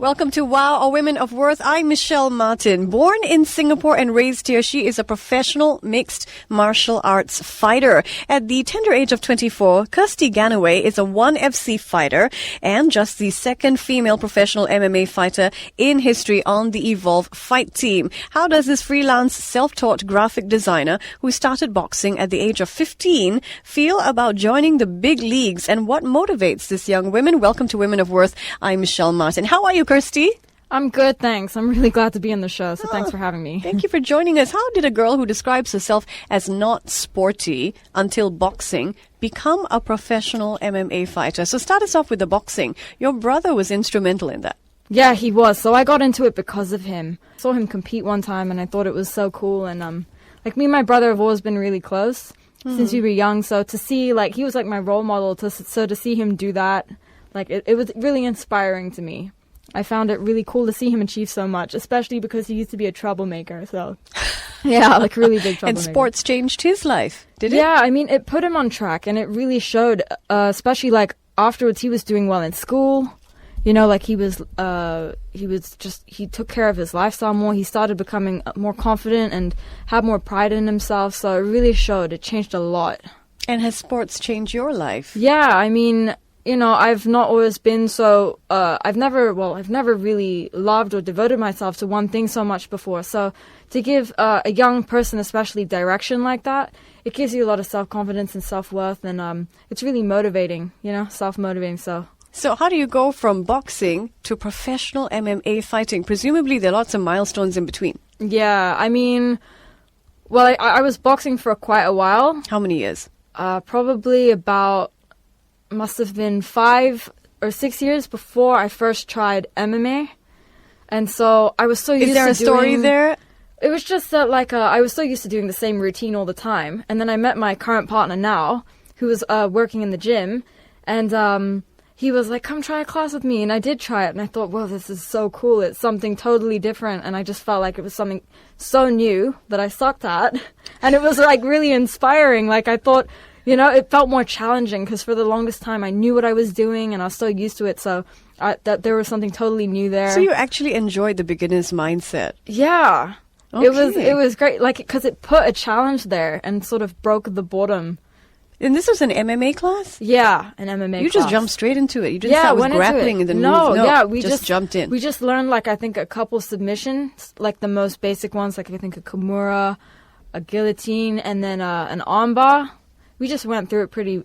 Welcome to Wow, or Women of Worth. I'm Michelle Martin. Born in Singapore and raised here, she is a professional mixed martial arts fighter. At the tender age of 24, Kirstie Gannaway is a 1FC fighter and just the second female professional MMA fighter in history on the Evolve Fight team. How does this freelance, self-taught graphic designer who started boxing at the age of 15 feel about joining the big leagues, and what motivates this young woman? Welcome to Women of Worth. I'm Michelle Martin. How are you, Kirstie? I'm good, thanks. I'm really glad to be on the show, so thanks for having me. Thank you for joining us. How did a girl who describes herself as not sporty until boxing become a professional MMA fighter? So start us off with the boxing. Your brother was instrumental in that. Yeah, he was. So I got into it because of him. I saw him compete one time and I thought it was so cool. And like me and my brother have always been really close since we were young. So to see, like, he was like my role model. So to see him do that, like, it was really inspiring to me. I found it really cool to see him achieve so much, especially because he used to be a troublemaker. So, yeah, like really big troublemaker. And sports changed his life, did it? Yeah, I mean, it put him on track, and it really showed, especially like afterwards he was doing well in school. You know, like he took care of his lifestyle more. He started becoming more confident and had more pride in himself. So it really showed. It changed a lot. And has sports changed your life? Yeah, I mean, you know, I've not always been so, I've never really loved or devoted myself to one thing so much before. So to give a young person especially direction like that, it gives you a lot of self-confidence and self-worth, and it's really motivating, you know, self-motivating. So how do you go from boxing to professional MMA fighting? Presumably there are lots of milestones in between. Yeah, I mean, well, I was boxing for quite a while. How many years? Probably about, must have been 5 or 6 years before I first tried MMA. And so I was so used to doing... Is there a story there? It was just that, like, I was so used to doing the same routine all the time. And then I met my current partner now, who was working in the gym. And he was like, come try a class with me. And I did try it. And I thought, whoa, this is so cool. It's something totally different. And I just felt like it was something so new that I sucked at. And it was, like, really inspiring. Like, I thought... You know, it felt more challenging because for the longest time I knew what I was doing and I was so used to it. So that there was something totally new there. So you actually enjoyed the beginner's mindset? Yeah. Okay. It was great, like, because it put a challenge there and sort of broke the boredom. And this was an MMA class? Yeah, an MMA class. You just jumped straight into it. You didn't start with grappling and then move. No, we just jumped in. We just learned, like, I think a couple submissions, like the most basic ones, like I think a Kimura, a guillotine, and then an armbar. We just went through it pretty,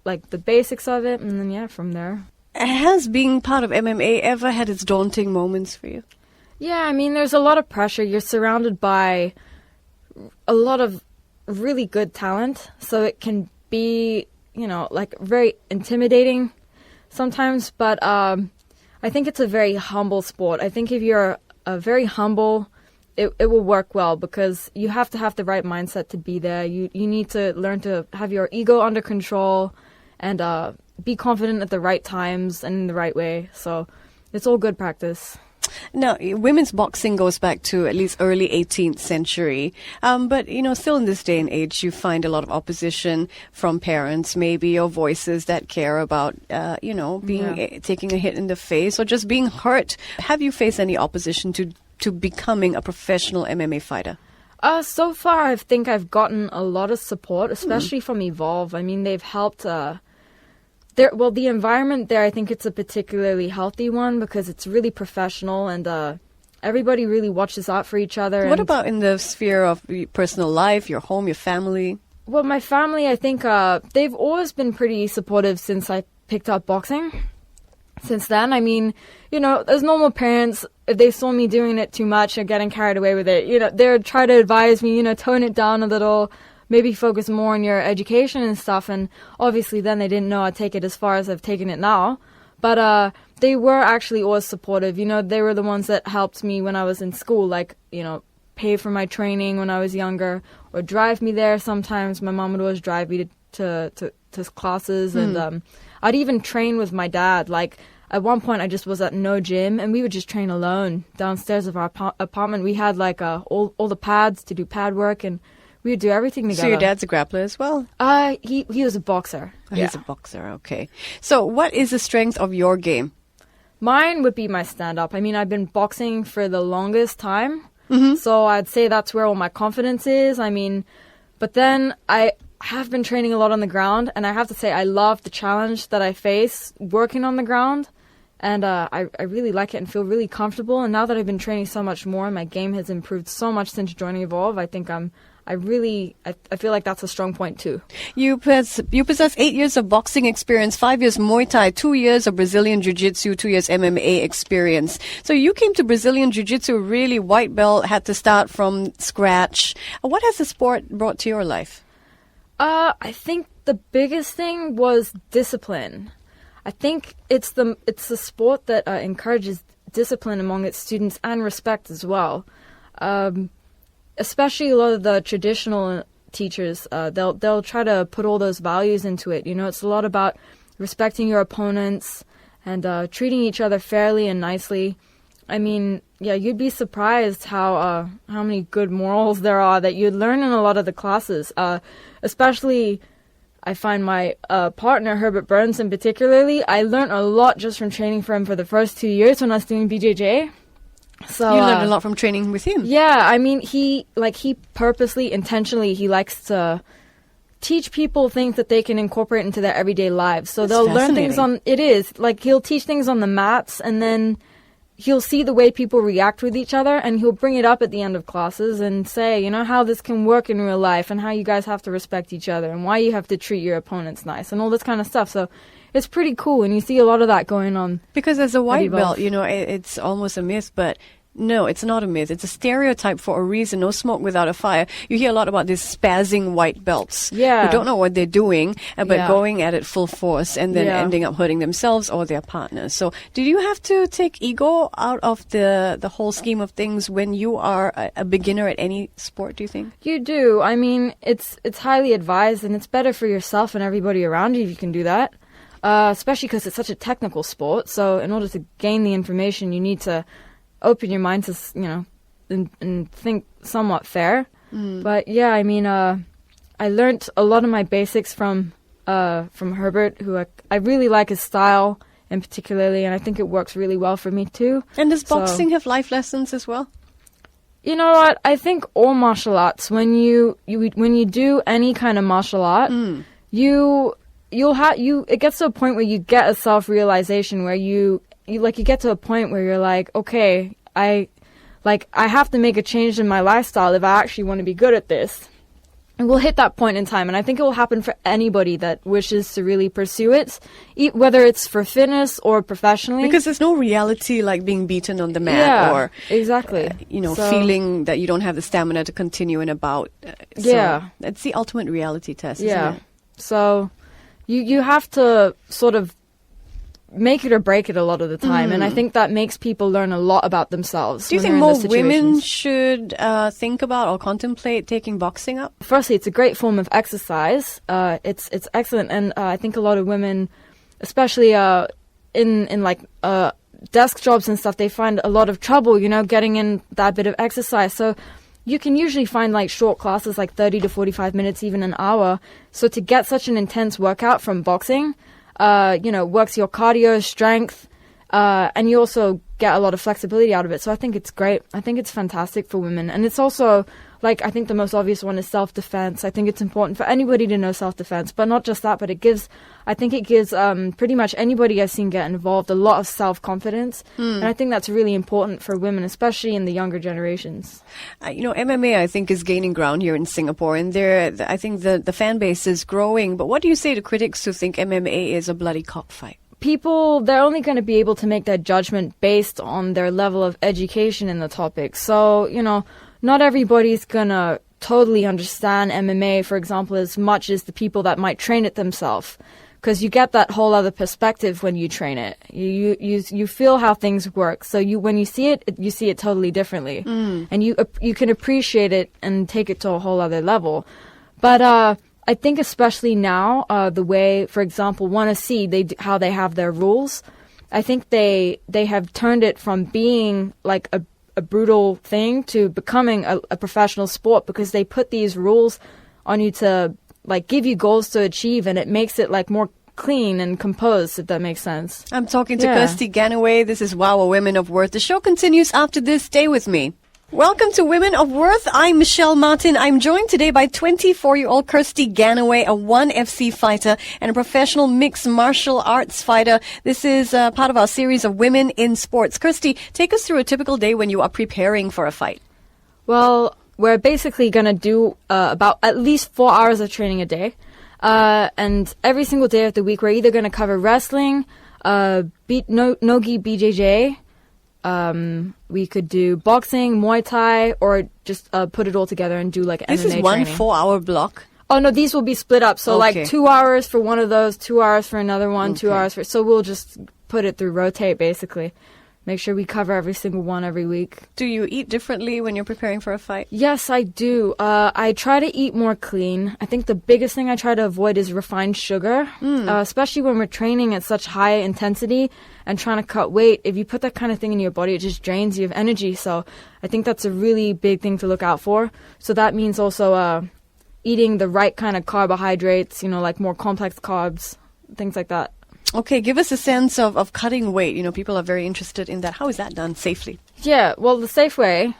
like, the basics of it, and then, yeah, from there. Has being part of MMA ever had its daunting moments for you? Yeah, I mean, there's a lot of pressure. You're surrounded by a lot of really good talent, so it can be, you know, like, very intimidating sometimes, but I think it's a very humble sport. I think if you're very humble... It will work well because you have to have the right mindset to be there. You need to learn to have your ego under control and be confident at the right times and in the right way. So it's all good practice. Now, women's boxing goes back to at least early 18th century. But, you know, still in this day and age, you find a lot of opposition from parents, maybe, or voices that care about, taking a hit in the face or just being hurt. Have you faced any opposition to becoming a professional MMA fighter? So far, I think I've gotten a lot of support, especially from Evolve. I mean, they've helped. The environment there, I think it's a particularly healthy one because it's really professional and everybody really watches out for each other. What about in the sphere of personal life, your home, your family? Well, my family, I think they've always been pretty supportive since I picked up boxing. Since then, I mean, you know, as normal parents, if they saw me doing it too much or getting carried away with it, you know, they would try to advise me, you know, tone it down a little, maybe focus more on your education and stuff. And obviously then they didn't know I'd take it as far as I've taken it now. But they were actually always supportive. You know, they were the ones that helped me when I was in school, like, you know, pay for my training when I was younger or drive me there sometimes. My mom would always drive me to classes. And I'd even train with my dad, like, at one point, I just was at no gym, and we would just train alone downstairs of our apartment. We had, like, all the pads to do pad work, and we would do everything together. So your dad's a grappler as well? He was a boxer. Oh, yeah. He's a boxer, okay. So what is the strength of your game? Mine would be my stand-up. I mean, I've been boxing for the longest time, so I'd say that's where all my confidence is. I mean, but then I have been training a lot on the ground, and I have to say I love the challenge that I face working on the ground, and I really like it and feel really comfortable. And now that I've been training so much more, my game has improved so much since joining Evolve. I think I feel like that's a strong point too. You possess 8 years of boxing experience, 5 years Muay Thai, 2 years of Brazilian Jiu-Jitsu, 2 years MMA experience. So you came to Brazilian Jiu-Jitsu really white belt, had to start from scratch. What has the sport brought to your life? I think the biggest thing was discipline. I think it's the sport that encourages discipline among its students and respect as well. Especially a lot of the traditional teachers, they'll try to put all those values into it. You know, it's a lot about respecting your opponents and treating each other fairly and nicely. I mean, yeah, you'd be surprised how many good morals there are that you'd learn in a lot of the classes. Especially, I find my partner, Herbert Burnson particularly, I learned a lot just from training for him for the first 2 years when I was doing BJJ. So you learned a lot from training with him. Yeah, I mean, he purposely, intentionally, he likes to teach people things that they can incorporate into their everyday lives. So they'll learn things he'll teach things on the mats, and then he'll see the way people react with each other, and he'll bring it up at the end of classes and say, you know, how this can work in real life and how you guys have to respect each other and why you have to treat your opponents nice and all this kind of stuff. So it's pretty cool, and you see a lot of that going on. Because as a white belt, you know, it's almost a myth, but no, it's not a myth. It's a stereotype for a reason. No smoke without a fire. You hear a lot about these spazzing white belts who don't know what they're doing, but going at it full force and then ending up hurting themselves or their partners. So did you have to take ego out of the whole scheme of things when you are a beginner at any sport, do you think? You do. I mean, it's highly advised, and it's better for yourself and everybody around you if you can do that. Especially because it's such a technical sport. So in order to gain the information, you need to open your mind to, you know, and think somewhat fair. But yeah, I mean, I learned a lot of my basics from Herbert, who I really like his style in particularly, and I think it works really well for me too. And does boxing have life lessons as well? You know what? I think all martial arts, when you do any kind of martial art, it gets to a point where you get a self-realization where you get to a point where you're like, okay, I have to make a change in my lifestyle if I actually want to be good at this. And we'll hit that point in time, and I think it will happen for anybody that wishes to really pursue it, whether it's for fitness or professionally. Because there's no reality like being beaten on the mat or exactly, feeling that you don't have the stamina to continue in a bout. So it's the ultimate reality test, isn't it? So you have to sort of make it or break it a lot of the time, and I think that makes people learn a lot about themselves. Do you think more women should think about or contemplate taking boxing up? Firstly, it's a great form of exercise. It's excellent, and I think a lot of women, especially in desk jobs and stuff, they find a lot of trouble, you know, getting in that bit of exercise. So you can usually find like short classes, like 30 to 45 minutes, even an hour. So to get such an intense workout from boxing, works your cardio, strength, and you also get a lot of flexibility out of it. So I think it's great. I think it's fantastic for women. And it's also, I think the most obvious one is self-defense. I think it's important for anybody to know self-defense, but not just that, but it gives pretty much anybody I've seen get involved a lot of self-confidence. And I think that's really important for women, especially in the younger generations. MMA, I think, is gaining ground here in Singapore, and I think the fan base is growing. But what do you say to critics who think MMA is a bloody cockfight? People, they're only going to be able to make that judgment based on their level of education in the topic. So, not everybody's going to totally understand MMA, for example, as much as the people that might train it themselves. Because you get that whole other perspective when you train it. You feel how things work. So when you see it totally differently. And you can appreciate it and take it to a whole other level. But I think especially now, the way, for example, Wanna See, how they have their rules, I think they have turned it from being like a brutal thing to becoming a professional sport, because they put these rules on you to give you goals to achieve, and it makes it more clean and composed, if that makes sense. I'm talking to Yeah. Kirstie Gannaway. This is Wow, a Women of Worth. The show continues after this. Stay with me. Welcome to Women of Worth. I'm Michelle Martin. I'm joined today by 24-year-old Kirstie Gannaway, a 1FC fighter and a professional mixed martial arts fighter. This is part of our series of Women in Sports. Kirstie, take us through a typical day when you are preparing for a fight. Well, we're basically going to do about at least 4 hours of training a day. And every single day of the week, we're either going to cover wrestling, no-gi BJJ, we could do boxing, Muay Thai, or just put it all together and do like MMA This is one training. 4-hour block. Oh, no, these will be split up. So Okay. like 2 hours for one of those, 2 hours for another one, 2 Okay. hours for... So we'll just put it through rotate, basically. Make sure we cover every single one every week. Do you eat differently when you're preparing for a fight? Yes, I do. I try to eat more clean. I think the biggest thing I try to avoid is refined sugar, especially when we're training at such high intensity and trying to cut weight. If you put that kind of thing in your body, it just drains you of energy. So I think that's a really big thing to look out for. So that means also eating the right kind of carbohydrates, like more complex carbs, things like that. Okay, give us a sense of cutting weight. People are very interested in that. How is that done safely? Yeah, well, the safe way,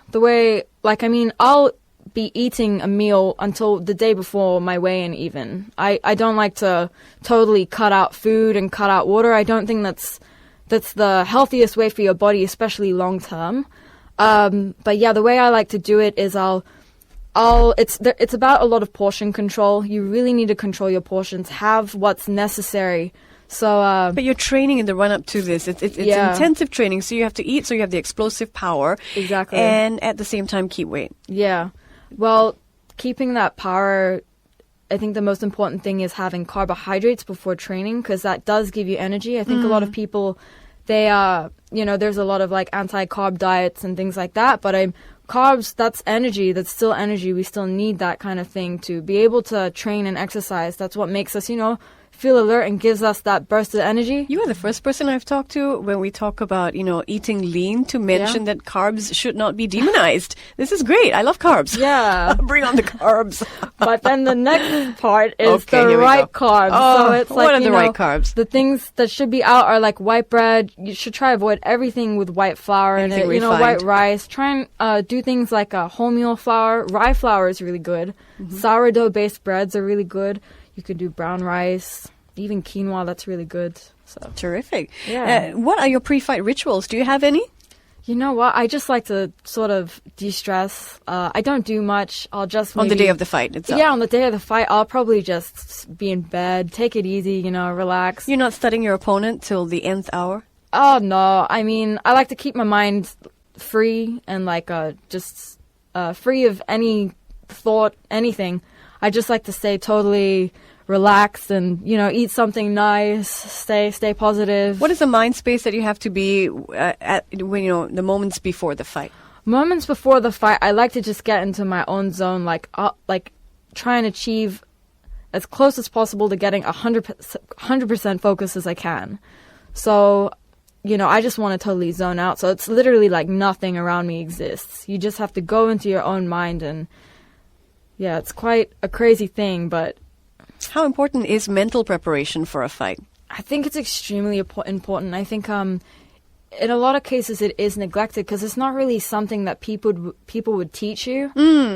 I'll be eating a meal until the day before my weigh-in even. I don't like to totally cut out food and cut out water. I don't think that's the healthiest way for your body, especially long term. But yeah, the way I like to do it is it's about a lot of portion control. You really need to control your portions, have what's necessary. So, But you're training in the run-up to this. It's Yeah. intensive training, so you have to eat, so you have the explosive power. Exactly. And at the same time, keep weight. yeah. Well, keeping that power, I think the most important thing is having carbohydrates before training, because that does give you energy. I think a lot of people, there's a lot of like anti-carb diets and things like that, but carbs, that's energy. That's still energy. We still need that kind of thing to be able to train and exercise. That's what makes us, feel alert and gives us that burst of energy. You are the first person I've talked to when we talk about, eating lean to mention that carbs should not be demonized. This is great. I love carbs. Yeah. Bring on the carbs. But then the next part is Okay, the here we right go. carbs. Oh, So it's like, what are the right carbs? The things that should be out are like white bread. You should try avoid everything with white flour in Anything it. refined. White rice. Try and do things like wholemeal flour. Rye flour is really good. Sourdough-based breads are really good. You could do brown rice. Even quinoa, that's really good. So Terrific. Yeah. What are your pre-fight rituals? Do you have any? you know what? I just like to sort of de-stress. I don't do much. I'll just On the maybe- day of the fight itself? Yeah, on the day of the fight, I'll probably just be in bed, take it easy, relax. You're not studying your opponent till the nth hour? Oh, no. I mean, I like to keep my mind free and, just free of any thought, anything. I just like to stay totally relaxed and, eat something nice, stay positive. What is the mind space that you have to be at when, the moments before the fight? Moments before the fight, I like to just get into my own zone, try and achieve as close as possible to getting 100% focus as I can. So, I just want to totally zone out. So it's literally like nothing around me exists. You just have to go into your own mind, and yeah, it's quite a crazy thing, but How important is mental preparation for a fight? I think it's extremely important. I think in a lot of cases it is neglected because it's not really something that people would teach you.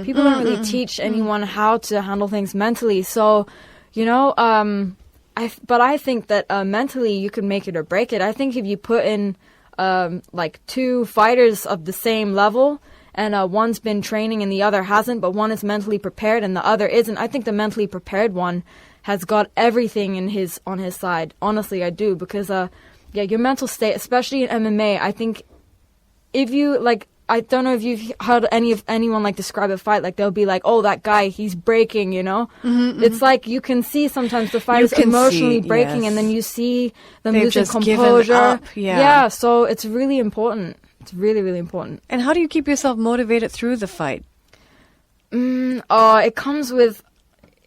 People don't really teach anyone how to handle things mentally. So, but I think that mentally you can make it or break it. I think if you put in two fighters of the same level and one's been training and the other hasn't, but one is mentally prepared and the other isn't, I think the mentally prepared one has got everything on his side. Honestly, I do, because your mental state, especially in MMA, I think if you I don't know if you've heard anyone describe a fight, they'll be like, oh, that guy, he's breaking, It's like you can see sometimes the fight is emotionally breaking, yes. and then you see them They've losing just composure. given up, yeah. Yeah, so it's really important. It's really, really important. And how do you keep yourself motivated through the fight? It comes with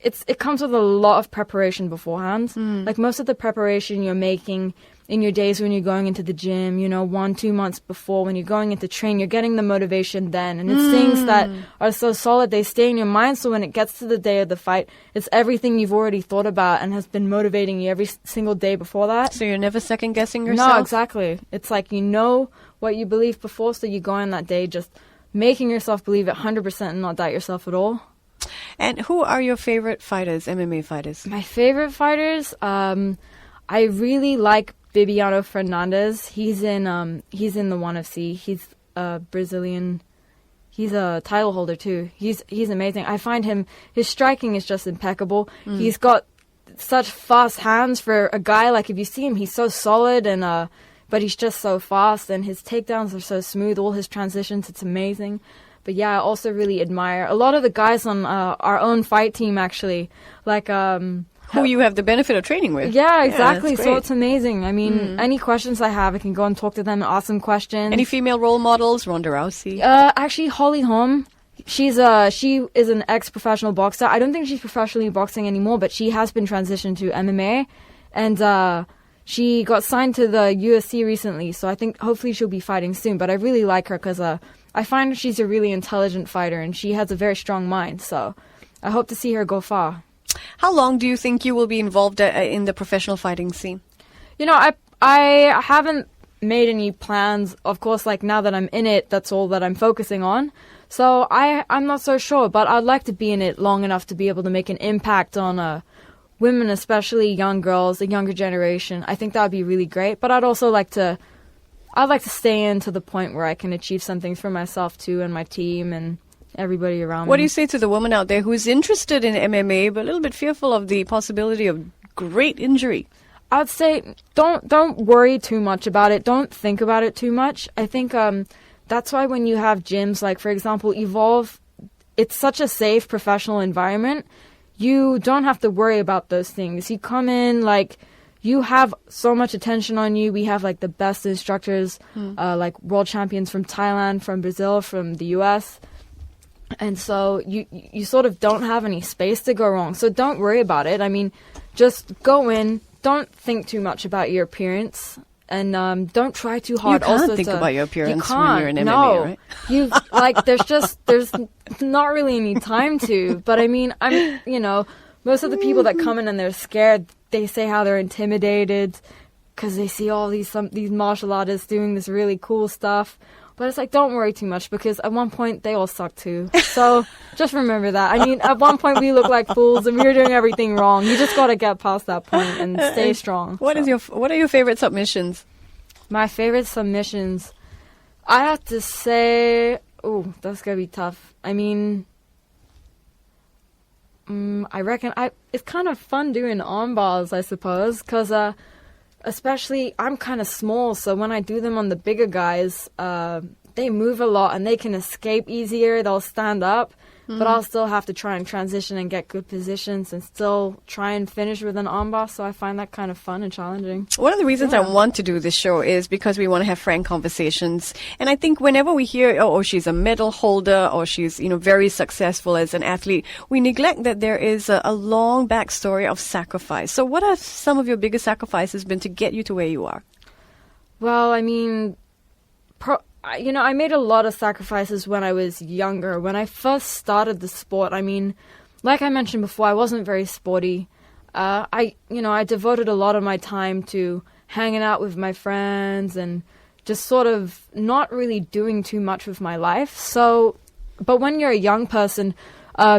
a lot of preparation beforehand. Most of the preparation you're making in your days when you're going into the gym, 1-2 months before when you're going into train, you're getting the motivation then. And it's things that are so solid, they stay in your mind. So when it gets to the day of the fight, it's everything you've already thought about and has been motivating you every single day before that. So you're never second guessing yourself? No, exactly. It's like you know what you believe before, so you go in that day just making yourself believe it 100% and not doubt yourself at all. And who are your favorite fighters, MMA fighters? My favorite fighters, I really like Bibiano Fernandes. He's in the ONE FC. He's a Brazilian. He's a title holder too. He's amazing. I find his striking is just impeccable. He's got such fast hands for a guy. Like if you see him, he's so solid but he's just so fast, and his takedowns are so smooth. All his transitions, it's amazing. But yeah, I also really admire a lot of the guys on our own fight team actually, like who you have the benefit of training with. Yeah, exactly. Yeah, so it's amazing. I mean, any questions I have, I can go and talk to them and ask them questions. Any female role models? Ronda Rousey? Actually, Holly Holm. She is an ex-professional boxer. I don't think she's professionally boxing anymore, but she has been transitioned to MMA. And she got signed to the UFC recently, so I think hopefully she'll be fighting soon. But I really like her because I find she's a really intelligent fighter, and she has a very strong mind. So I hope to see her go far. How long do you think you will be involved in the professional fighting scene? I haven't made any plans. Of course, like now that I'm in it, that's all that I'm focusing on. So I'm not so sure, but I'd like to be in it long enough to be able to make an impact on women, especially young girls, the younger generation. I think that would be really great. But I'd like to stay in to the point where I can achieve some things for myself too, and my team and everybody around me. What do you say to the woman out there who's interested in MMA but a little bit fearful of the possibility of great injury? I'd say don't worry too much about it. Don't think about it too much. I think that's why when you have gyms, like for example Evolve, it's such a safe professional environment. You don't have to worry about those things. You come in, like, you have so much attention on you. We have like the best instructors, like world champions from Thailand, from Brazil, from the US. And so you sort of don't have any space to go wrong. So don't worry about it. I mean, just go in. Don't think too much about your appearance. And don't try too hard. You can't also think about your appearance you when you're in MMA, right? There's not really any time to. But I mean, most of the people that come in and they're scared, they say how they're intimidated because they see all these martial artists doing this really cool stuff. But it's like, don't worry too much, because at one point they all suck too. So just remember that. I mean, at one point we look like fools and we were doing everything wrong. You just got to get past that point and stay strong. What are your favorite submissions? My favorite submissions, I have to say, that's gonna be tough. I mean, I reckon it's kind of fun doing arm bars, I suppose, because especially I'm kind of small, so when I do them on the bigger guys, they move a lot and they can escape easier. They'll stand up, but I'll still have to try and transition and get good positions and still try and finish with an armbar. So I find that kind of fun and challenging. One of the reasons I want to do this show is because we want to have frank conversations. And I think whenever we hear, oh, she's a medal holder or she's, very successful as an athlete, we neglect that there is a long backstory of sacrifice. So what have some of your biggest sacrifices been to get you to where you are? Well, I mean, I made a lot of sacrifices when I was younger. When I first started the sport, I mean, like I mentioned before, I wasn't very sporty. I devoted a lot of my time to hanging out with my friends and just sort of not really doing too much with my life. So, but when you're a young person,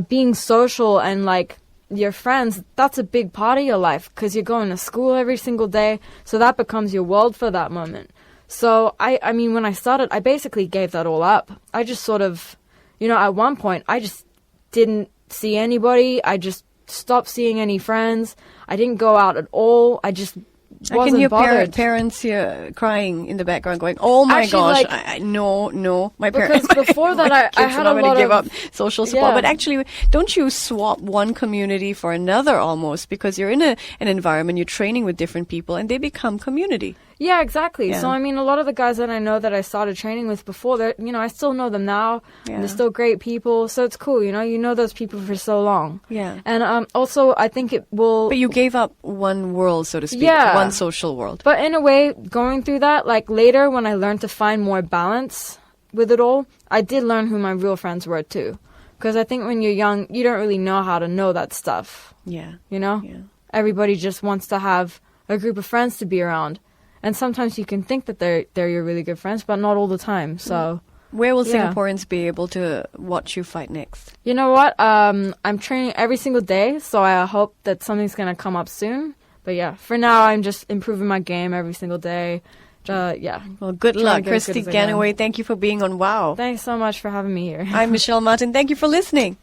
being social and like your friends, that's a big part of your life because you're going to school every single day. So that becomes your world for that moment. So, I mean, when I started, I basically gave that all up. I just sort of, at one point, I just didn't see anybody. I just stopped seeing any friends. I didn't go out at all. I just wasn't I can hear bothered. parents here crying in the background going, oh my gosh, no, my parents. Because before that, I had a lot to give of... up social support. Yeah. But actually, don't you swap one community for another almost? Because you're in an environment, you're training with different people, and they become community. Yeah, exactly. Yeah. So, I mean, a lot of the guys that I know that I started training with before, I still know them now. Yeah. And they're still great people. So it's cool, you know those people for so long. Yeah. And also, I think it will... But you gave up one world, so to speak. Yeah. One the social world. But in a way, going through that, like later when I learned to find more balance with it all, I did learn who my real friends were too. Because I think when you're young, you don't really know how to know that stuff. Yeah. You know? Yeah. Everybody just wants to have a group of friends to be around. And sometimes you can think that they're your really good friends, but not all the time. So where will yeah. Singaporeans be able to watch you fight next? You know what? I'm training every single day, so I hope that something's going to come up soon. But yeah, for now, I'm just improving my game every single day. Yeah. Well, good Trying luck. to get as good Kirstie as I can. Gannaway, thank you for being on WOW. Thanks so much for having me here. I'm Michelle Martin. Thank you for listening.